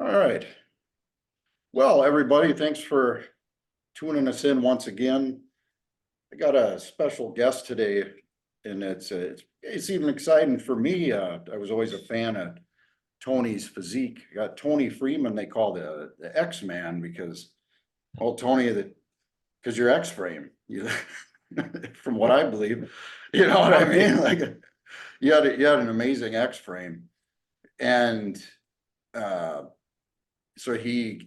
All right. Well, everybody, thanks for tuning us in once again. I got a special guest today, and it's even exciting for me. I was always a fan of Tony's physique. I got Tony Freeman, they call the X-Man because, well, Tony, because you're X-frame. You, from what I believe, you know what I mean? Like you had an amazing X-frame, and uh, so he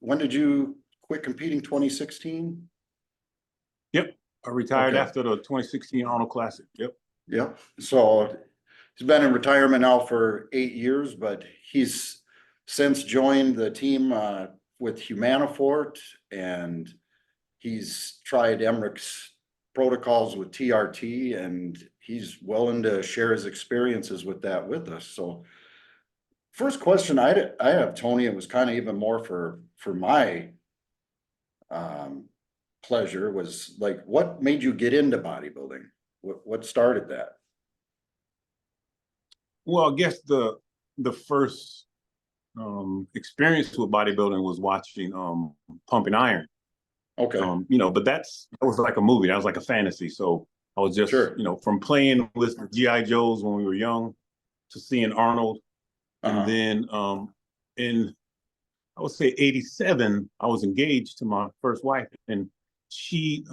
when did you quit competing? 2016? Yep. I retired Okay. after the 2016 Arnold Classic. Yep. Yep. So he's been in retirement now for 8 years, but he's since joined the team with Humanofort, and he's tried Emmerich's protocols with TRT, and he's willing to share his experiences with that with us. So first question I have, Tony, it was kind of even more for my pleasure, was like, what made you get into bodybuilding? What started that? Well, I guess the first experience with bodybuilding was watching Pumping Iron. Okay. But that was like a movie. That was like a fantasy. So I was just, Sure. From playing with the GI Joes when we were young to seeing Arnold. And then in, I would say 87, I was engaged to my first wife, and she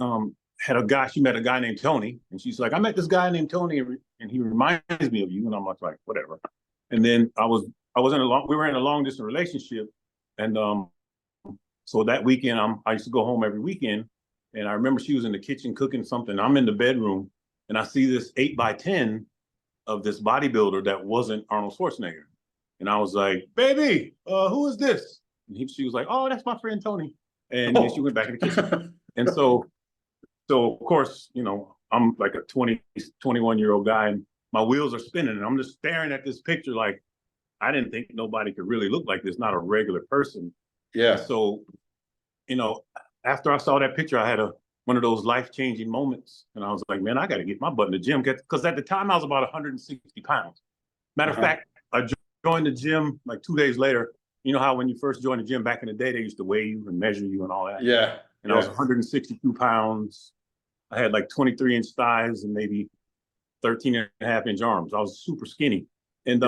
she met a guy named Tony, and she's like, I met this guy named Tony, and he reminds me of you. And I'm like, whatever. And then we were in a long distance relationship. And so that weekend, I used to go home every weekend, and I remember she was in the kitchen cooking something. I'm in the bedroom, and I see this 8x10 of this bodybuilder that wasn't Arnold Schwarzenegger. And I was like, baby, who is this? And she was like, oh, that's my friend Tony. And then she went back in the kitchen. And so of course, I'm like a 21-year-old guy, and my wheels are spinning, and I'm just staring at this picture like, I didn't think nobody could really look like this, not a regular person. Yeah. And so, after I saw that picture, I had one of those life-changing moments. And I was like, man, I got to get my butt in the gym. Because at the time, I was about 160 pounds. Matter of fact, I joined the gym like 2 days later. You know how when you first joined the gym back in the day, they used to weigh you and measure you and all that? Yeah. And I was 162 pounds. I had like 23-inch thighs and maybe 13.5-inch arms. I was super skinny. And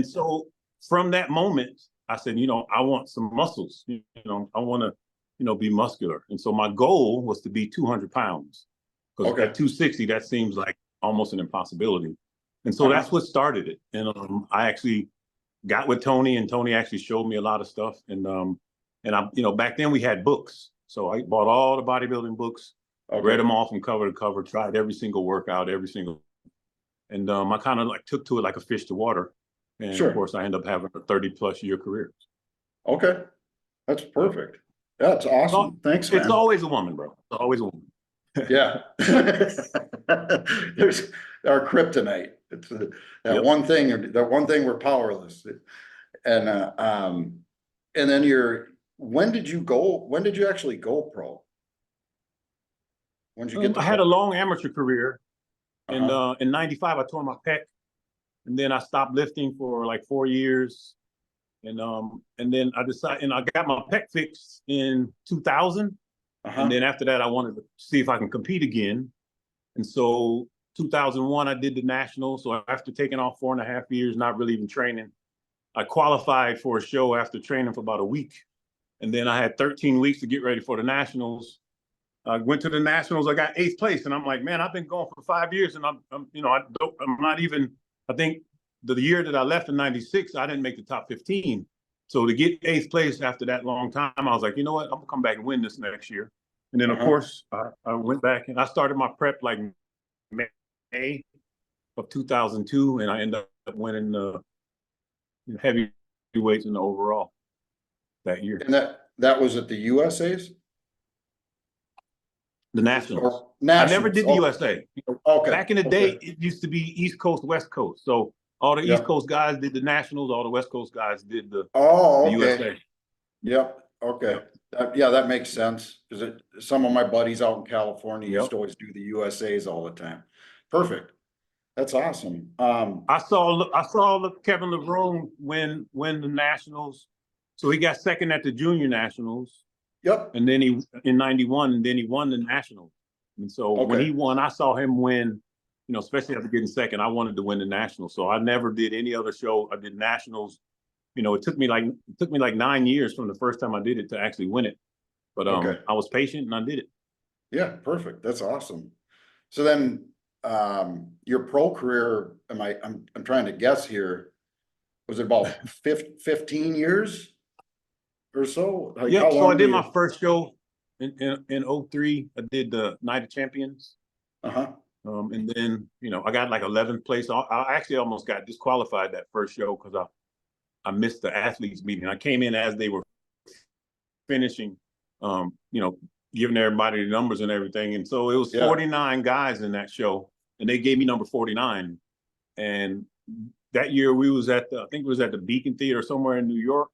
so from that moment, I said, I want some muscles. I want to, be muscular. And so my goal was to be 200 pounds. Because at 260, that seems like almost an impossibility. And so that's what started it. And I actually got with Tony, and Tony actually showed me a lot of stuff. And I, back then we had books. So I bought all the bodybuilding books, read them all from cover to cover, tried every single workout, and I kind of like took to it like a fish to water. And of course, I ended up having a 30+ year career. Okay. That's perfect. Yeah, that's awesome. Thanks, man. It's always a woman, bro. It's always a woman. Yeah. There's our kryptonite. It's that one thing we're powerless. And then when did you actually go pro? When did you get I had a long amateur career. And in 95, I tore my pec. And then I stopped lifting for like 4 years. And then I decided, and I got my pec fixed in 2000. And then after that, I wanted to see if I can compete again. And so 2001, I did the nationals. So after taking off 4.5 years, not really even training, I qualified for a show after training for about a week. And then I had 13 weeks to get ready for the nationals. I went to the nationals. I got 8th place, and I'm like, man, I've been going for 5 years, and I'm not even. I think the year that I left in '96, I didn't make the top 15. So to get 8th place after that long time, I was like, you know what, I'm gonna come back and win this next year. And then of course I went back and I started my prep like May of 2002, and I ended up winning the heavyweights in the overall that year. And that was at the USA's? The Nationals. I never did the USA. Back in the day, it used to be East Coast, West Coast. So all the East Coast guys did the Nationals. All the West Coast guys did the USA. Yep. Okay. That makes sense, because some of my buddies out in California used to always do the USA's all the time. Perfect. That's awesome. I saw Kevin LeBron win the nationals. So he got second at the junior nationals, Yep. and then he in '91, and then he won the nationals. And so when he Okay. won, I saw him win. Especially after getting second, I wanted to win the nationals. So I never did any other show. I did nationals. It took me like 9 years from the first time I did it to actually win it. But Okay. I was patient and I did it. Yeah, perfect. That's awesome. So then, your pro career, I'm trying to guess here, was it about 15 years or so? Like, how Yep. So I long were did my you? first show in '03. I did the Night of Champions. Uh-huh. And then, I got like 11th place. I actually almost got disqualified that first show because I missed the athletes meeting. I came in as they were finishing, um, you know, giving everybody the numbers and everything. And so it was Yeah. 49 guys in that show, and they gave me number 49. And that year we was I think it was at the Beacon Theater somewhere in New York,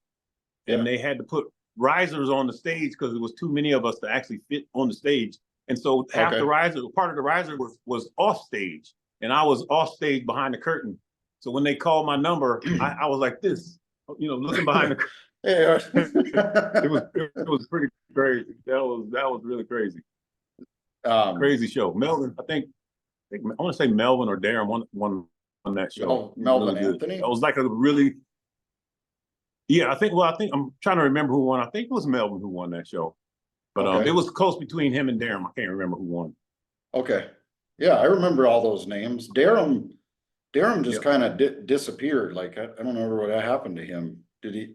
and Yeah. they had to put risers on the stage because there was too many of us to actually fit on the stage. And so half the Okay. riser, part of the riser was off stage, and I was off stage behind the curtain. So when they called my number, I was like this, looking behind the curtain. Yeah. It was pretty crazy. That was really crazy. Um, Crazy show. Melvin, I want to say Melvin or Darren won on that show. It was Melvin really good. Anthony. That was like a really yeah. I think I'm trying to remember who won. I think it was Melvin who won that show. But it Okay. was close between him and Darren. I can't remember who won. Okay. Yeah, I remember all those names. Darren just Yep. kind of disappeared. Like, I don't know what happened to him. Did he?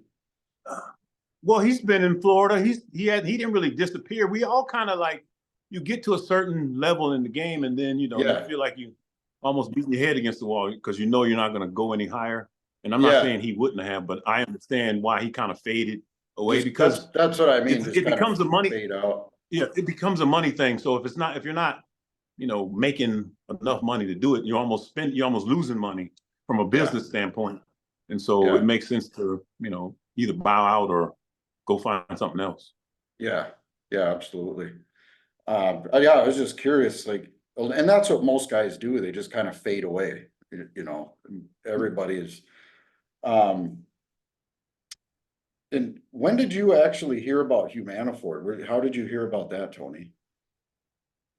Well, he's been in Florida. He didn't really disappear. We all kind of like you get to a certain level in the game, and then you Yeah. feel like you almost beat your head against the wall because you're not going to go any higher. And I'm not Yeah. saying he wouldn't have, but I understand why he kind of faded away Just because that's what I mean. Just it kind of becomes a money. fade out. Yeah, it becomes a money thing. So if you're not, making enough money to do it, you're almost losing money from a Yeah. business standpoint. And so it Yeah. makes sense to, either bow out or go find something else. Yeah. Yeah. Absolutely. Yeah, I was just curious, like, and that's what most guys do. They just kind of fade away. Everybody is. Um, and when did you actually hear about Humanofort? How did you hear about that, Tony?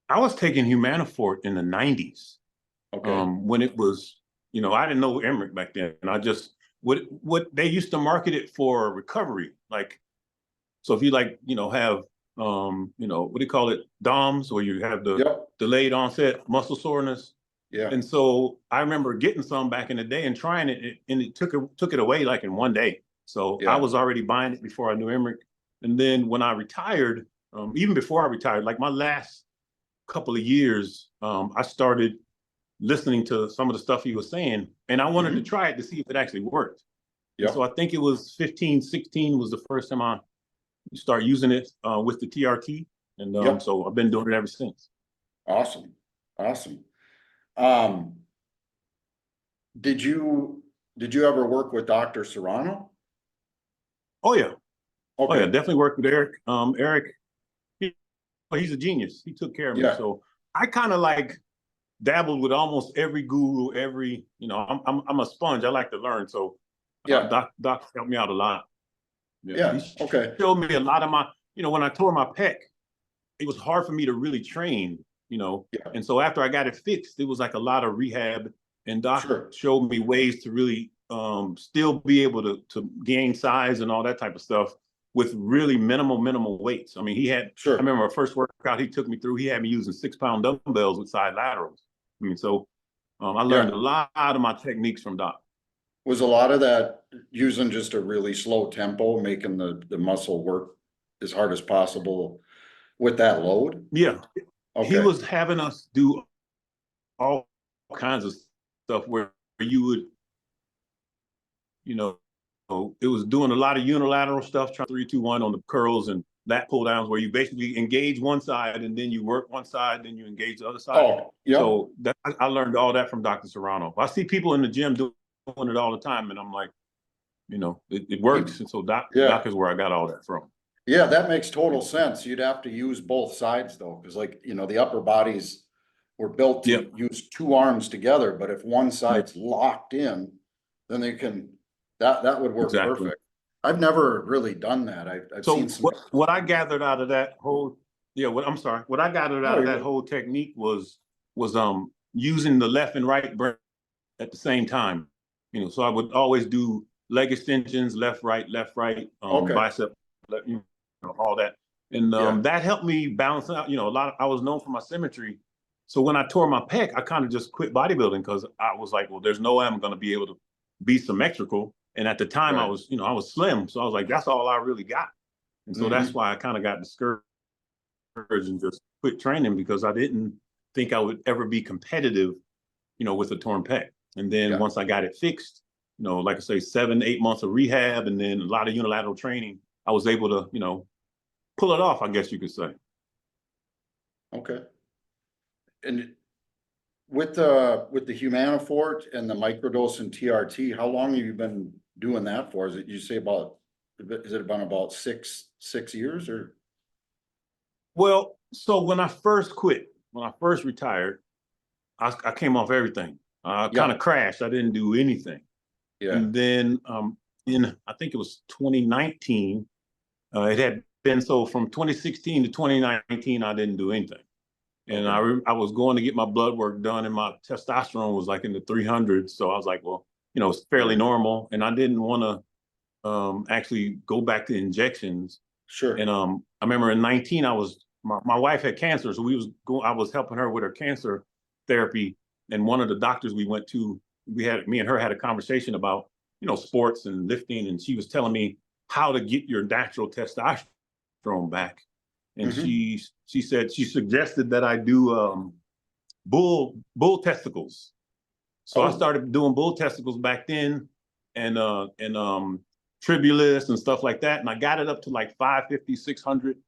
I was taking Humanofort in the '90s, Okay. when it was, I didn't know Emmerich back then. And I just, what they used to market it for recovery. Like, so if you have, what do you call it? DOMS, where you have the Yep. delayed onset muscle soreness. Yeah. And so I remember getting some back in the day and trying it, and it took it away like in one day. So I Yeah. was already buying it before I knew Emmerich. And then when I retired, even before I retired, like my last couple of years, I started listening to some of the stuff he was saying, and I wanted to try it to see if it actually worked. And so Yep. I think it was 15, 16 was the first time I started using it with the TRT. And Yep. so I've been doing it ever since. Awesome. Awesome. Um, did you ever work with Dr. Serrano? Oh yeah. Oh yeah, Okay. definitely worked with Eric. Eric, he's a genius. He took care of me. Yeah. So I kind of like dabbled with almost every guru, I'm a sponge. I like to learn. So Yeah. Doc helped me out a lot. Yeah. Yeah. He Okay. showed me a lot of my, when I tore my pec, it was hard for me to really train, Yeah. and so after I got it fixed, it was like a lot of rehab, and Doc Sure. showed me ways to really still be able to gain size and all that type of stuff with really minimal weights. I mean, I Sure. remember our first workout he took me through, he had me using 6-pound dumbbells with side laterals. I mean, so I learned Yeah. a lot of my techniques from Doc. Was a lot of that using just a really slow tempo, making the muscle work as hard as possible with that load? Yeah, he Okay. was having us do all kinds of stuff where you would, it was doing a lot of unilateral stuff, trying 3-2-1 on the curls and lat pull downs, where you basically engage one side and then you work one side, then you engage the other side. Oh, yep. So I learned all that from Dr. Serrano. I see people in the gym doing it all the time, and I'm like, it works. And so Doc is where I got all that from. Yeah, that makes total sense. You'd have to use both sides though, because like, the upper body's were built to Yep. use two arms together, but if one side's locked in, then they can, that would work Exactly. perfect. I've never really done that. I've So seen some. what I gathered out of that whole, yeah, what I gathered out Oh, of that you're, whole technique was using the left and right brain at the same time. So I would always do leg extensions, left, right, okay, bicep, all that. And yeah, that helped me balance out, a lot I was known for my symmetry. So when I tore my pec, I kind of just quit bodybuilding because I was like, well, there's no way I'm going to be able to be symmetrical. And at the time right. I was slim. So I was like, that's all I really got. And so that's Hmm. why I kind of got discouraged and just quit training because I didn't think I would ever be competitive, with a torn pec. And then Yeah, once I got it fixed, like I say, 7, 8 months of rehab and then a lot of unilateral training, I was able to, pull it off, I guess you could say. okay. And with the Humanofort and the microdose and TRT, how long have you been doing that for? Is it, you say about, is it been about 6 years or? Well, so when I first quit, when I first retired, I came off everything. I kind Yeah, of crashed. I didn't do anything. yeah, And then in, I think it was 2019, it had been so from 2016 to 2019, I didn't do anything. And okay, I was going to get my blood work done, and my testosterone was like in the 300s. So I was like, well, it's fairly right, normal, and I didn't want to actually go back to injections. sure. And I remember in 19, my wife had cancer, so I was helping her with her cancer therapy. And one of the doctors we went to, me and her had a conversation about sports and lifting, and she was telling me how to get your natural testosterone back. And Hmm. she said she suggested that I do bull testicles. So I Oh, started doing bull testicles back then, and tribulus and stuff like that. And I got it up to like 550, 600.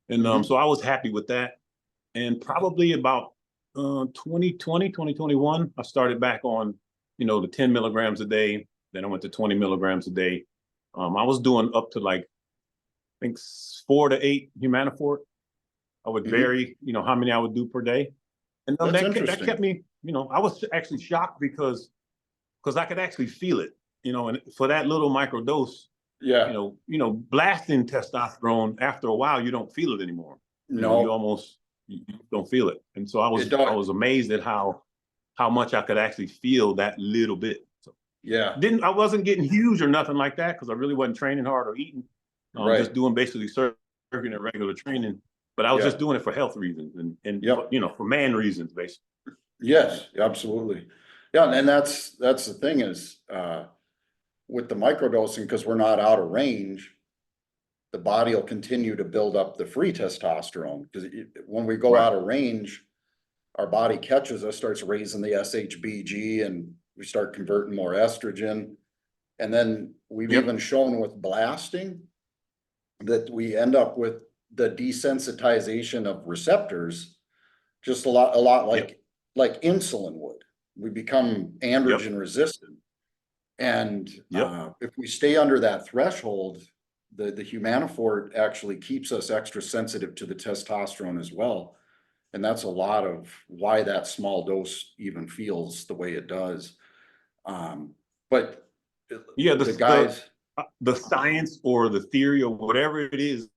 And hmm, so I was happy with that. And probably about 2020, 2021, I started back on, the 10 milligrams a day. Then I went to 20 milligrams a day. I was doing up to like, I think 4 to 8 Humanofort. I would hmm. vary, how many I would do per day. And That's that interesting. kept me, I was actually shocked because I could actually feel it, and for that little micro dose, Yeah, blasting testosterone after a while, you don't feel it anymore. You no, almost you don't feel it. And so it I does. was amazed at how much I could actually feel that little bit. So Yeah, I wasn't getting huge or nothing like that because I really wasn't training hard or eating. right. Just doing basically circuit and regular training. But I was Yeah, just doing it for health reasons and for, yep. for man reasons, basically. Yes, absolutely. Yeah, and that's the thing is, with the microdosing, because we're not out of range, the body will continue to build up the free testosterone. Because when we go Right. out of range, our body catches us, starts raising the SHBG, and we start converting more estrogen. And then we've Yep. even shown with blasting that we end up with the desensitization of receptors, just a lot Yep. like insulin would. We become Yep. androgen resistant. And Yep. if we stay under that threshold, the Humanofort actually keeps us extra sensitive to the testosterone as well. And that's a lot of why that small dose even feels the way it does. But Yeah. the guys, The science or the theory or whatever it is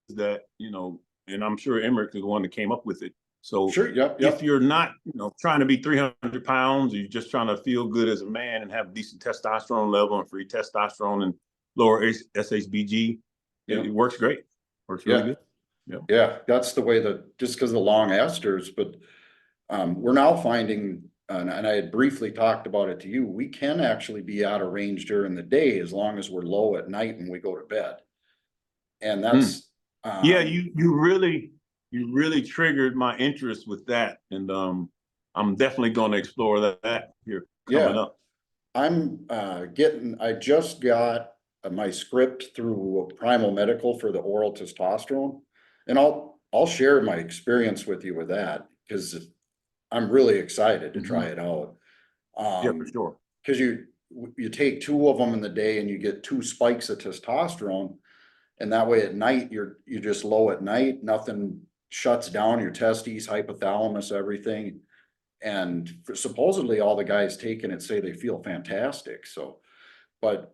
that, and I'm sure Emmerich is the one that came up with it. So sure, yep, if yep, you're not, trying to be 300 pounds, or you're just trying to feel good as a man and have decent testosterone level and free testosterone and lower SHBG, it yep, works great. Works really yeah, good. Yeah. yeah, that's the way that, just because of the long esters, but we're now finding, and I had briefly talked about it to you, we can actually be out of range during the day as long as we're low at night when we go to bed. And Mm. that's, Yeah, um, you really triggered my interest with that. And I'm definitely going to explore that here coming yeah, up. I just got my script through Primal Medical for the oral testosterone. And I'll share my experience with you with that, because I'm really excited to try Mhm. it out. Yeah, for Um, sure. because you take two of them in the day and you get two spikes of testosterone. And that way at night, you're just low at night, nothing shuts down your testes, hypothalamus, everything. And supposedly all the guys taking it say they feel fantastic, so, but,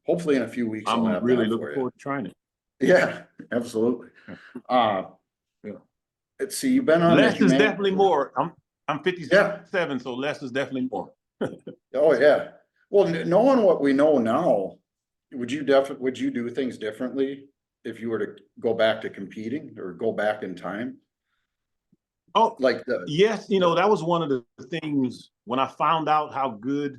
hopefully in a few weeks I'll I'm have really that looking for you. forward to trying it. Yeah, absolutely. Uh, Yeah. let's see, you've been on the Less is definitely more. I'm Yeah, 57, so less is definitely more. oh, yeah. Well, knowing what we know now, would you do things differently if you were to go back to competing or go back in time? Oh, Like yes, that was one of the things when I found out how good,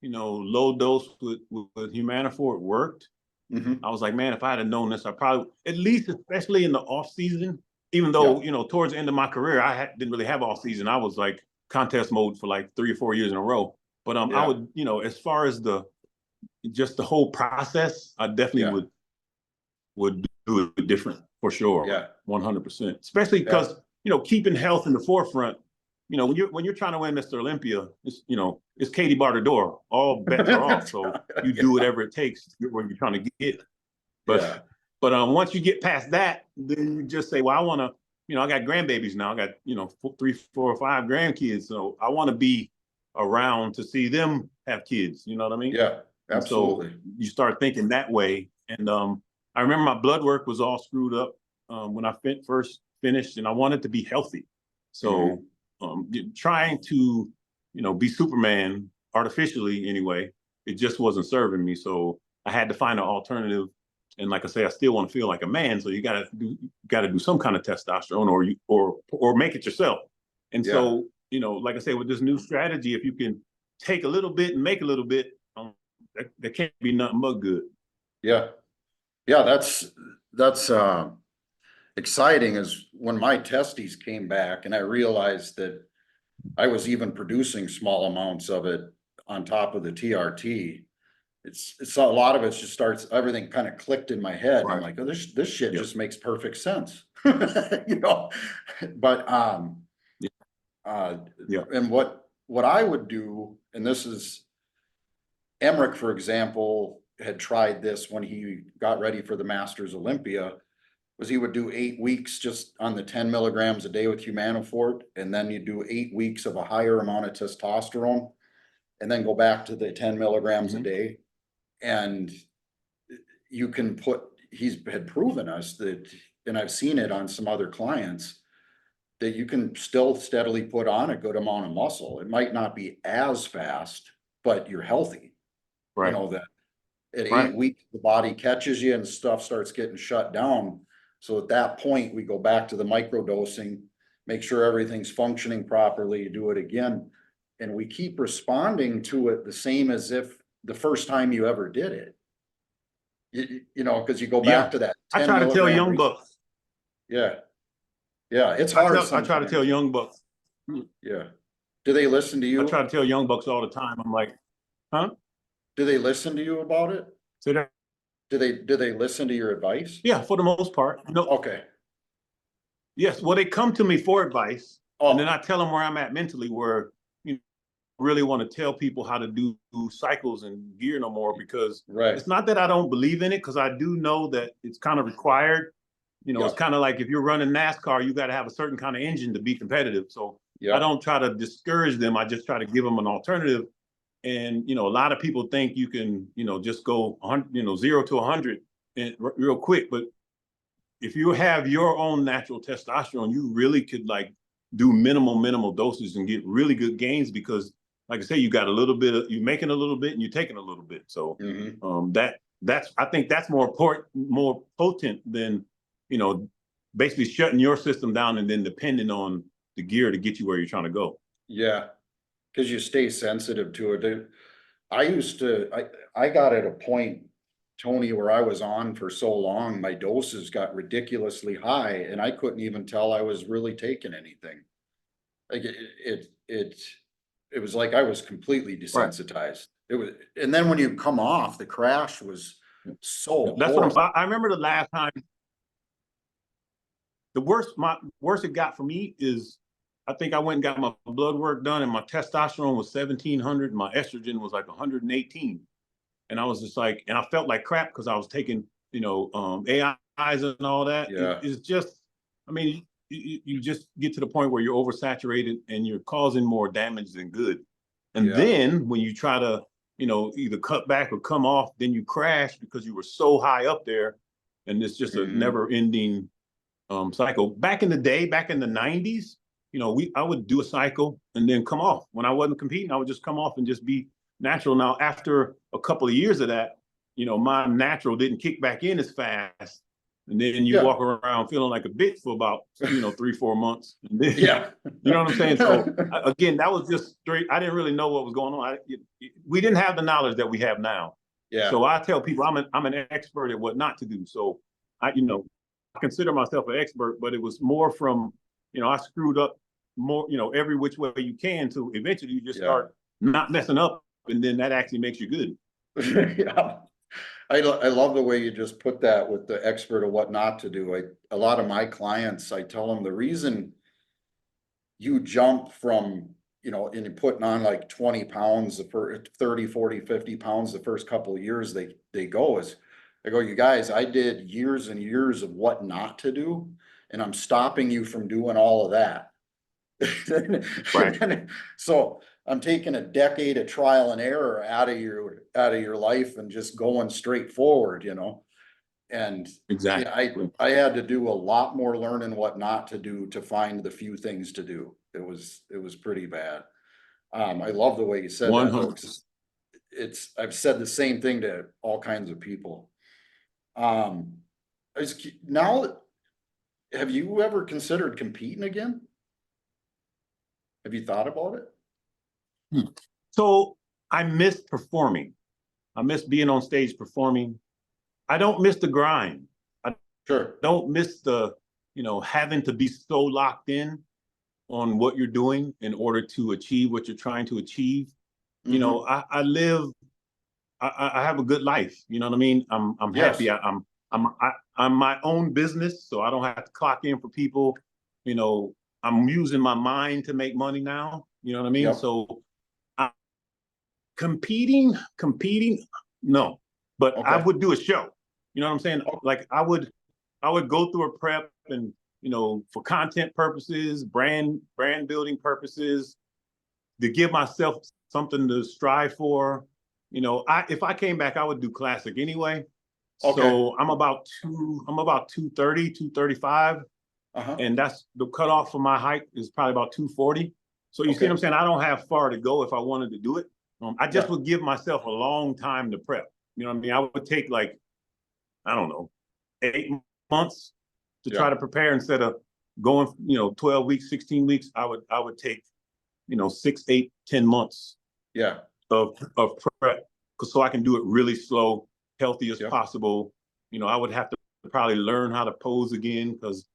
low dose with Humanofort worked. Mhm. I was like, man, if I had known this, I probably, at least, especially in the off season, even Yeah, though, towards the end of my career, didn't really have off season. I was like contest mode for like 3 or 4 years in a row. But I yeah, would, as far as just the whole process, I definitely yeah, would do it different for sure, yeah, 100%. Especially yeah. because keeping health in the forefront. When you're trying to win Mr. Olympia, it's Katie Bartador. All bets are off. So you do Yeah, whatever it takes to get where you're trying to get. yeah, But once you get past that, then you just say, well, I want to. I got grandbabies now. I got 3, 4, or 5 grandkids. So I want to be around to see them have kids. You know what I mean? yeah, And so absolutely. you start thinking that way. And I remember my blood work was all screwed up when I first finished, and I wanted to be healthy. So Mhm. trying to, be Superman artificially anyway, it just wasn't serving me. So I had to find an alternative. And like I say, I still want to feel like a man. So you gotta do some kind of testosterone, or make it yourself. And Yeah, so, like I say, with this new strategy, if you can take a little bit and make a little bit, that can't be nothing but good. yeah, yeah, that's exciting is when my testes came back and I realized that I was even producing small amounts of it on top of the TRT. It's a lot of it just starts, everything kind of clicked in my head. And I'm Right. like, oh, this shit Yep. just makes perfect sense. You know, but, Yep. uh, Yep. and what I would do, and this is Emmerich, for example, had tried this when he got ready for the Masters Olympia, was he would do 8 weeks just on the 10 milligrams a day with Humanofort, and then you do 8 weeks of a higher amount of testosterone, and then go back to the 10 milligrams a Mm-hmm. day. And you can put, he's had proven us that, and I've seen it on some other clients, that you can still steadily put on a good amount of muscle. It might not be as fast, but you're healthy. You Right. know, that at Right. 8 weeks, the body catches you and stuff starts getting shut down. So at that point, we go back to the micro dosing, make sure everything's functioning properly, do it again. And we keep responding to it the same as if the first time you ever did it. You know, because you go back Yeah. to that I 10 try to tell milligram young rate. bucks. Yeah. Yeah. It's I hard tell I try to tell sometimes. young bucks. Yeah. Do they listen to I try you? to tell young bucks all the time. I'm like, huh? Do they listen to you about it? So that, Do they listen to your advice? yeah, for the most part. Okay. Yes. Well, they come to me for advice, and then Oh, I tell them where I'm at mentally, where you really want to tell people how to do cycles and gear no more, because right. it's not that I don't believe in it, because I do know that it's kind of required. It's Yep. kind of like if you're running NASCAR, you got to have a certain kind of engine to be competitive. So I Yep. don't try to discourage them. I just try to give them an alternative. And a lot of people think you can, just go 0 to 100 real quick. But if you have your own natural testosterone, you really could like do minimal doses and get really good gains, because, like I say, you got a little bit of, you're making a little bit and you're taking a little bit. So Mhm. that's I think that's more important, more potent than you know basically shutting your system down and then depending on the gear to get you where you're trying to go. Yeah, because you stay sensitive to it. I used to, I got at a point, Tony, where I was on for so long, my doses got ridiculously high and I couldn't even tell I was really taking anything. Like it was like I was completely Right. desensitized. It was, and then when you come off, the crash was so That's what I'm horrible. saying. I remember the last time. My worst it got for me is, I think I went and got my blood work done, and my testosterone was 1700, and my estrogen was like 118. And I was just like, and I felt like crap because I was taking, AIs and all that. Yeah, It's just, I mean, you just get to the point where you're oversaturated and you're causing more damage than good. And Yeah. then when you try to, either cut back or come off, then you crash because you were so high up there. And it's just a never ending cycle. Back in the day, back in the 90s, I would do a cycle and then come off. When I wasn't competing, I would just come off and just be natural. Now, after a couple of years of that, my natural didn't kick back in as fast. And then you walk around feeling like a bitch for about, 3-4 months. And then, you know what I'm saying? So again, that was just straight. I didn't really know what was going on. We didn't have the knowledge that we have now. Yeah. So I tell people I'm an expert at what not to do. So I consider myself an expert, but it was more from, I screwed up more, every which way you can, to eventually you just start not messing up, and then that actually makes you good. Yeah. I love the way you just put that with the expert of what not to do. A lot of my clients, I tell them the reason you jump from, in putting on like 20 pounds, the first 30, 40, 50 pounds, the first couple of years they go is, I go, you guys, I did years and years of what not to do, and I'm stopping you from doing all of that. Right. So I'm taking a decade of trial and error out of your life and just going straight forward, And Exactly. I had to do a lot more learning what not to do to find the few things to do. It was pretty bad. I love the way you said that, though, 'cause I've said the same thing to all kinds of people. Now, have you ever considered competing again? Have you thought about it? So I miss performing. I miss being on stage performing. I don't miss the grind. I Sure. don't miss the, having to be so locked in on what you're doing in order to achieve what you're trying to achieve. I live, I have a good life. You know what I mean? I'm happy. I'm my own business, so I don't have to clock in for people. I'm using my mind to make money now. You know what I mean? Yep. So competing, no, but I would do a show. You know what I'm saying? Like I would go through a prep and, for content purposes, brand building purposes, to give myself something to strive for. If I came back, I would do classic anyway. So I'm about 230, 235. And that's the cutoff for my height is probably about 240. So you see what I'm saying? I don't have far to go if I wanted to do it. I just would give myself a long time to prep. You know what I mean? I would take like, I don't know, 8 months to try to prepare instead of going, 12 weeks, 16 weeks. I would take, 6, 8, 10 months of prep, so I can do it really slow, healthy as possible. I would have to probably learn how to pose again, because,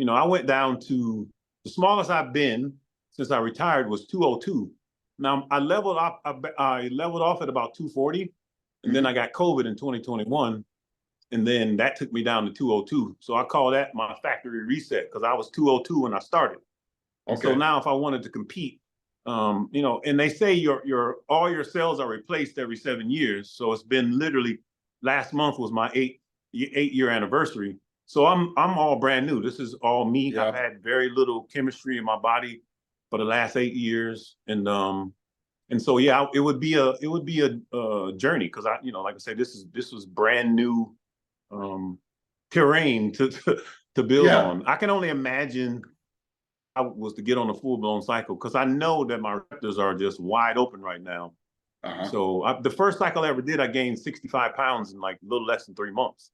I went down to the smallest I've been since I retired was 202. Now I leveled off at about 240, and then I got COVID in 2021, and then that took me down to 202. So I call that my factory reset, because I was 202 when I started. And so now if I wanted to compete, and they say all your cells are replaced every 7 years. So it's been literally, last month was my 8-year anniversary. So I'm all brand new. This is all me. I've had very little chemistry in my body for the last 8 years, and so it would be a journey, because like I said, this was brand new terrain to build on. I can only imagine I was to get on a full blown cycle, because I know that my receptors are just wide open right now. So the first cycle I ever did, I gained 65 pounds in like a little less than 3 months.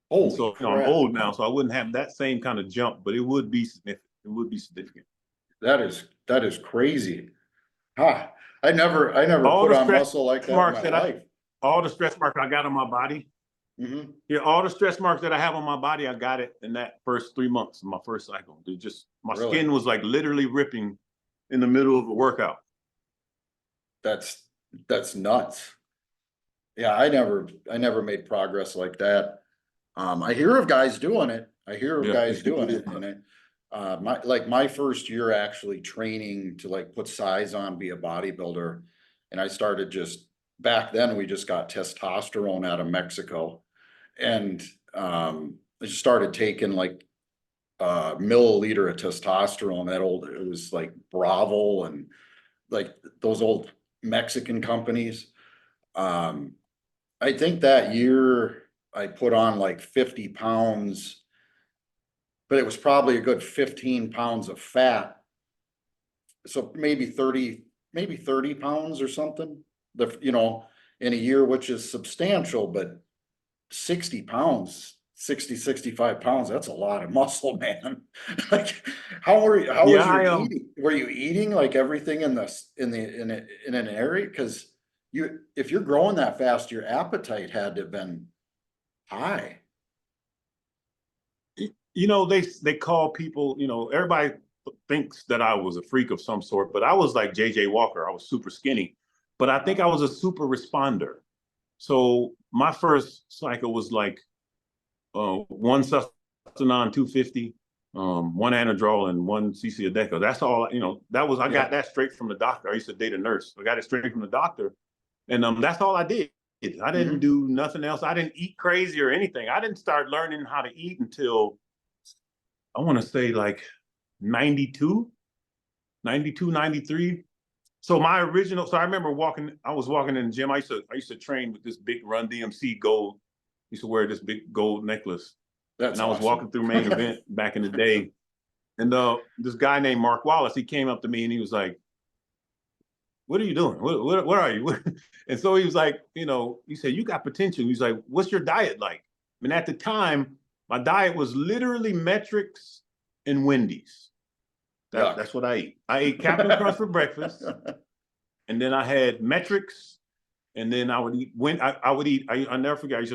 Holy so crap. I'm old now, so I wouldn't have that same kind of jump, but it would be significant. It would be significant. That is crazy. Huh. I never put on muscle like that in my life. All the stretch marks I got on my body. All the stretch marks that I have on my body, I got it in that first 3 months of my first cycle. My skin was like literally ripping in the middle of a workout. That's nuts. Yeah, I never made progress like that. I hear of guys doing it. And my first year actually training to like put size on, be a bodybuilder, and I started back then we just got testosterone out of Mexico, and I just started taking like milliliter of testosterone. It was like Bravo and like those old Mexican companies. I think that year I put on like 50 pounds, but it was probably a good 15 pounds of fat. So maybe 30 pounds or something, in a year, which is substantial, but 60 pounds, 65 pounds, that's a lot of muscle, man. Like, how Yeah, was your eating? Were you eating like everything in an area? Cause if you're growing that fast, your appetite had to have been high. they call people, everybody thinks that I was a freak of some sort, but I was like JJ Walker. I was super skinny, but I think I was a super responder. So my first cycle was like one Sustanon 250, one Anadrol, and one CC of Deca. That's all, I got that straight from the doctor. I used to date a nurse. I got it straight from the doctor. And that's all I did. I didn't do nothing else. I didn't eat crazy or anything. I didn't start learning how to eat until I want to say like 92, 92, 93. So I remember I was walking in the gym. I used to train with this big Run DMC gold. I used to wear this big gold necklace. That's And I was awesome. walking through main event back in the day. And this guy named Mark Wallace, he came up to me and he was like, "What are you doing? What are you?" And so he was like, he said, "You got potential." He's like, "What's your diet like?" And at the time, my diet was literally metrics and Wendy's. That's what I ate. I ate Captain Crunch for breakfast, and then I had metrics, and then I would eat I would eat. I never forget. I used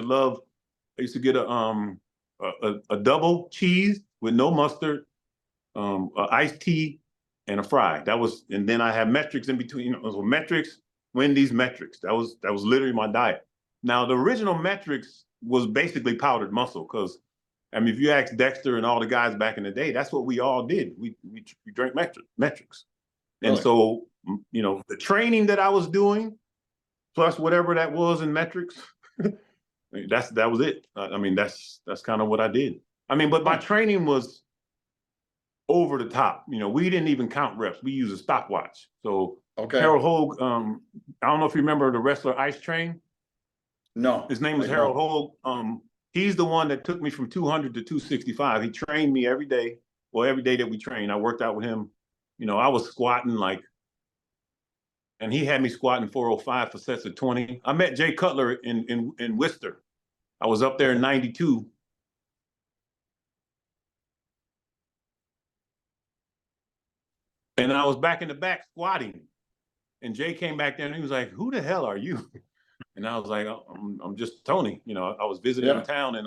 to get a double cheese with no mustard, iced tea, and a fry. And then I had metrics in between. So metrics, Wendy's metrics. That was literally my diet. Now the original metrics was basically powdered muscle because, I mean, if you ask Dexter and all the guys back in the day, that's what we all did. We drank metrics. Really? And so, the training that I was doing, plus whatever that was in metrics, that was it. I mean, that's kind of what I did. I mean, but my training was over the top. We didn't even count reps. We used a stopwatch. So Harold Hogue, I don't know if you remember the wrestler Ice Train. No. His name was Harold Hogue. He's the one that took me from 200 to 265. He trained me every day. Well, every day that we trained, I worked out with him. I was squatting and he had me squatting 405 for sets of 20. I met Jay Cutler in Worcester. I was up there in 92. And I was back in the back squatting. And Jay came back there and he was like, "Who the hell are you?" And I was like, I'm just Tony. I was visiting in town. And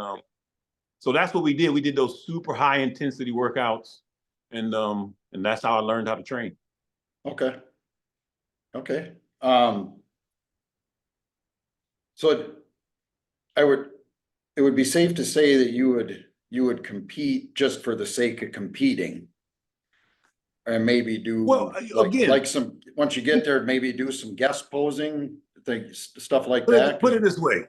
so that's what we did. We did those super high intensity workouts. And that's how I learned how to train. Okay. So it would be safe to say that you would compete just for the sake of competing. And maybe do once you get there, maybe do some guest posing, stuff like that. Put it this way.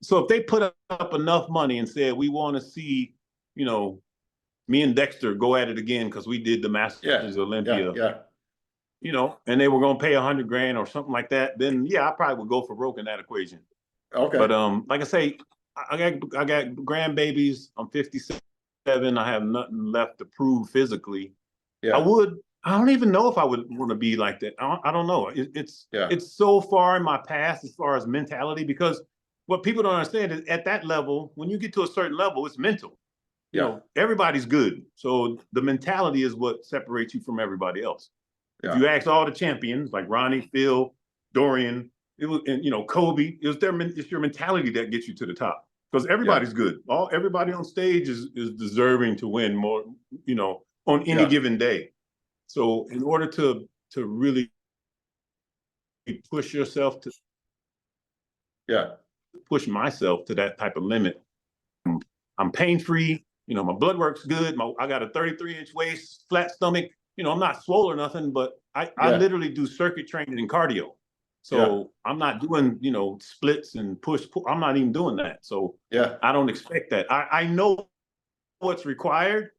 So if they put up enough money and said, "We want to see, me and Dexter go at it again because we did the Masters Olympia." And they were going to pay $100,000 or something like that, then I probably would go for broke in that equation. Okay. But like I say, I got grandbabies. I'm 57. I have nothing left to prove physically. I don't even know if I would want to be like that. I don't know. It's so far in my past as far as mentality, because what people don't understand is at that level, when you get to a certain level, it's mental. Everybody's good. So the mentality is what separates you from everybody else. If you ask all the champions like Ronnie, Phil, Dorian, Kobe, it's your mentality that gets you to the top, because everybody's good. Everybody on stage is deserving to win more, on any given day. So in order to really push yourself push myself to that type of limit, I'm pain-free. My blood work's good. I got a 33-inch waist, flat stomach. I'm not swole or nothing, but I literally do circuit training and cardio. So I'm not doing, splits and push. I'm not even doing that. So I don't expect that. I know what's required,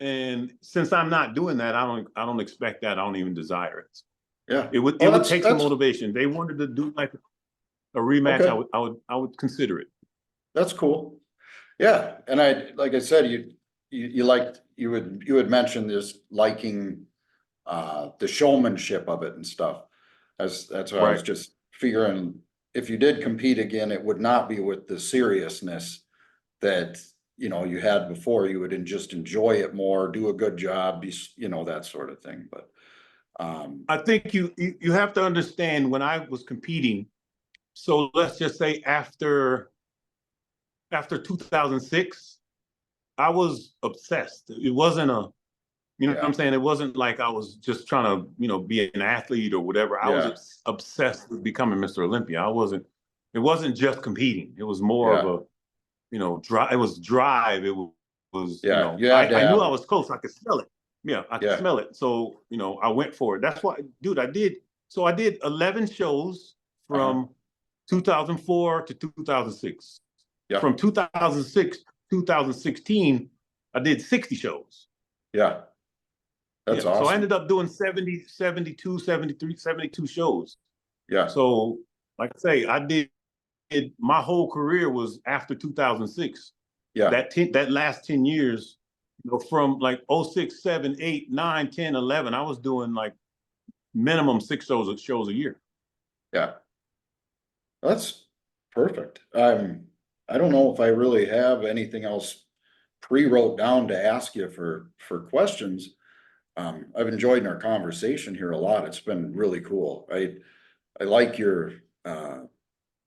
And since I'm not doing that, I don't expect that. I don't even desire it. Yeah. It would take some motivation. They wanted to do like a rematch. Okay. I would consider it. That's cool. Yeah, and like I said, you had mentioned this liking the showmanship of it and stuff. That's what I was Right. just figuring. If you did compete again, it would not be with the seriousness that, you had before. You would just enjoy it more, do a good job, that sort of thing. But I think you have to understand when I was competing. So let's just say after 2006, I was obsessed. It wasn't what yeah, I'm saying? It wasn't like I was just trying to, be an athlete or whatever. I yeah, was obsessed with becoming Mr. Olympia. It wasn't just competing. It was more of yeah, a, drive. It was drive. It was, yeah. You had to I knew have I it. was close. I could smell it. Yeah, I could Yeah, smell it. So, I went for it. That's why, dude, so I did 11 shows uh-huh, from 2004 to 2006. yeah, From 2006 2016, I did 60 shows. yeah. That's Yeah. So I awesome. ended up doing 70, 72, 73, 72 shows. Yeah, So, like I say, I did my whole career was after 2006. yeah. That last 10 years, from like oh six, 7, 8, 9, 10, 11, I was doing like minimum 6 shows a year. Yeah, that's perfect. I don't know if I really have anything else pre-wrote down to ask you for questions. I've enjoyed our conversation here a lot. It's been really cool. I like uh,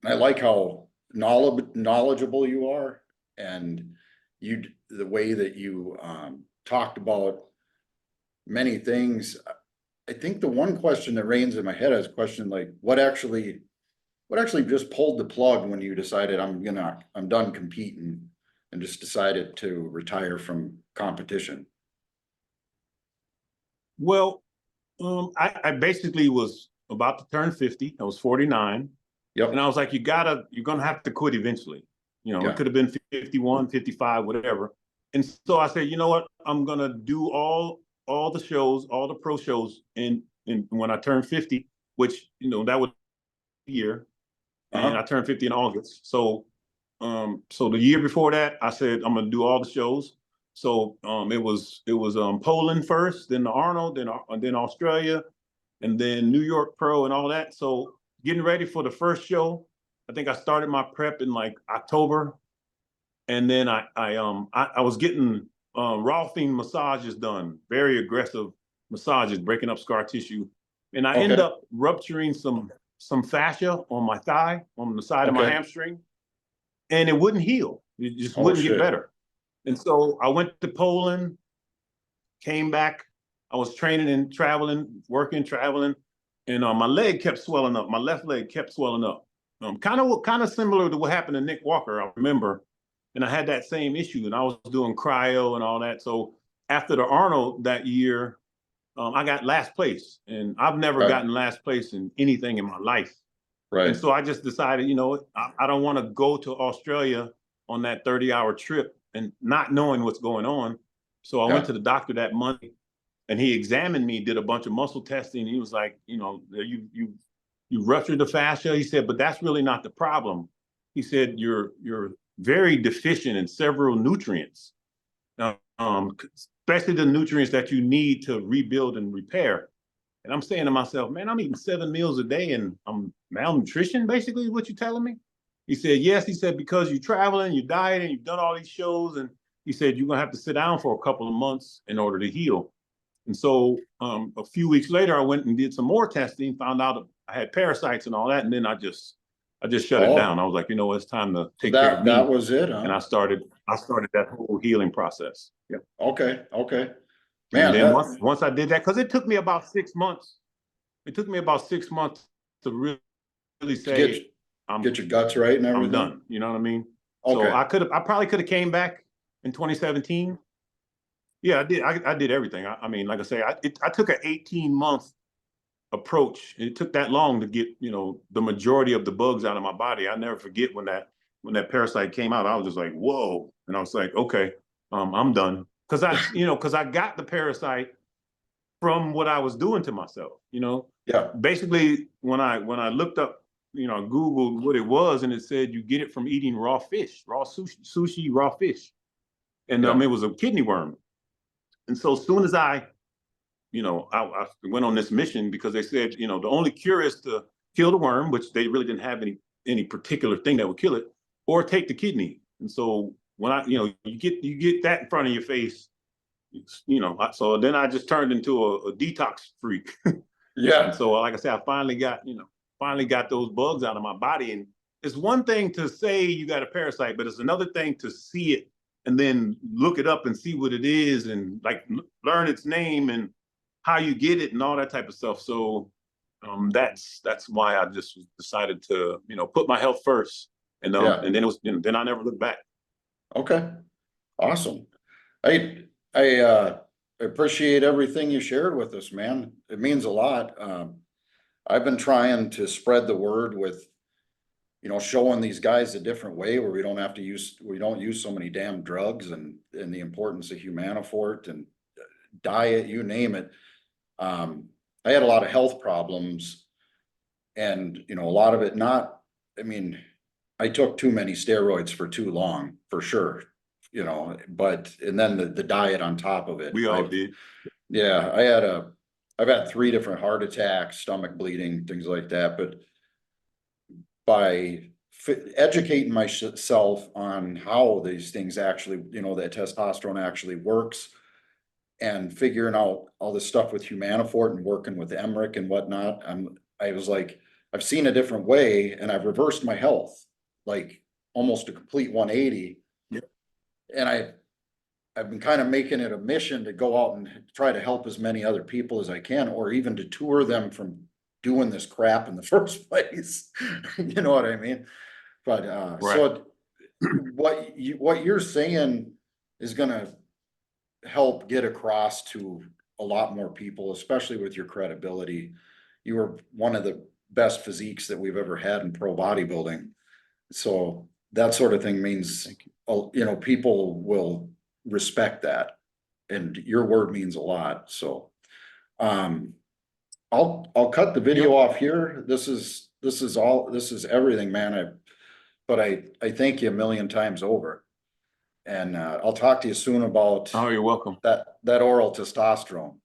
I like how knowledgeable you are, and the way that you, talked about many things. I think the one question that reigns in my head is a question like, what actually just pulled the plug when you decided I'm done competing and just decided to retire from competition? Well, I basically was about to turn 50. I was 49. And Yep. I was like, you're going to have to quit eventually. It Yeah. could have been 51, 55, whatever. And so I said, you know what? I'm going to do all the shows, all the pro shows. And when I turned 50, which, that was a year, and I Uh-huh. turned 50 in August. So the year before that, I said, I'm going to do all the shows. So it was Poland first, then the Arnold, then Australia, and then New York Pro and all that. So getting ready for the first show, I think I started my prep in like October, and then I was getting Rolfing massages done, very aggressive massages, breaking up scar tissue, and I end Okay. up rupturing some fascia on my thigh, on the side of my Okay. hamstring, and it wouldn't heal. It just Oh, wouldn't get shit. better. And so I went to Poland, came back. I was training and traveling, working, traveling, and my leg kept swelling up. My left leg kept swelling up. Kind of similar to what happened to Nick Walker, I remember. And I had that same issue, and I was doing cryo and all that. So after the Arnold that year, I got last place, and I've never Right. gotten last place in anything in my life. And Right. so I just decided, I don't want to go to Australia on that 30-hour trip and not knowing what's going on. So I went Yeah. to the doctor that Monday, and he examined me, did a bunch of muscle testing. He was like, you ruptured the fascia. He said, but that's really not the problem. He said, you're very deficient in several nutrients, especially the nutrients that you need to rebuild and repair. And I'm saying to myself, man, I'm eating 7 meals a day and I'm malnutrition, basically, is what you're telling me. He said, yes. He said, because you're traveling, you're dieting, you've done all these shows. And he said, you're going to have to sit down for a couple of months in order to heal. And so a few weeks later, I went and did some more testing, found out I had parasites and all that. And then I just shut it down. Oh, I was like, it's time to so take care of that me. was it, And huh? I started that whole healing process. Yeah. Okay. Okay. And Man, then once I did that, because it took me about 6 months. It took me about 6 months to really to get say I'm get your guts right and I'm everything. done. You know what I mean? So Okay. I probably could have came back in 2017. Yeah, I did. I did everything. I mean, like I say, I took an 18-month approach. It took that long to get the majority of the bugs out of my body. I never forget when that parasite came out. I was just like, whoa, and I was like, okay, I'm done. because I got the parasite from what I was doing to myself, Yeah, basically when I looked up, Googled what it was, and it said you get it from eating raw fish, raw sushi, raw fish. And yeah, it was a kidney worm. And so as soon as I went on this mission because they said, the only cure is to kill the worm, which they really didn't have any particular thing that would kill it, or take the kidney. And so when you get that in front of your face, so then I just turned into a detox freak. yeah, And so, like I said, I finally got those bugs out of my body. And it's one thing to say you got a parasite, but it's another thing to see it and then look it up and see what it is and like learn its name and how you get it and all that type of stuff. So that's why I just decided to put my health first, yeah. and then it was then I never looked back. Okay, awesome. I appreciate everything you shared with us, man. It means a lot. I've been trying to spread the word with, showing these guys a different way where we don't use so many damn drugs and the importance of Humanofort and diet, you name it. I had a lot of health problems and, a lot of it I took too many steroids for too long, for sure, and then the diet on top of it. We all did. Yeah, I've had 3 different heart attacks, stomach bleeding, things like that, but by educating myself on how these things actually, that testosterone actually works and figuring out all this stuff with Humanofort and working with Emmerich and whatnot, I was like, I've seen a different way and I've reversed my health, like almost a complete 180. Yeah. And I've been kind of making it a mission to go out and try to help as many other people as I can, or even to tour them from doing this crap in the first place. You know what I mean? But Right. so what you're saying is gonna help get across to a lot more people, especially with your credibility. You were one of the best physiques that we've ever had in pro bodybuilding. So that sort of thing means, people will respect that. And your word means a lot. So, I'll cut the video off here. This is everything, man. But I thank you a million times over. And, I'll talk to you soon about Oh, you're welcome. that oral testosterone.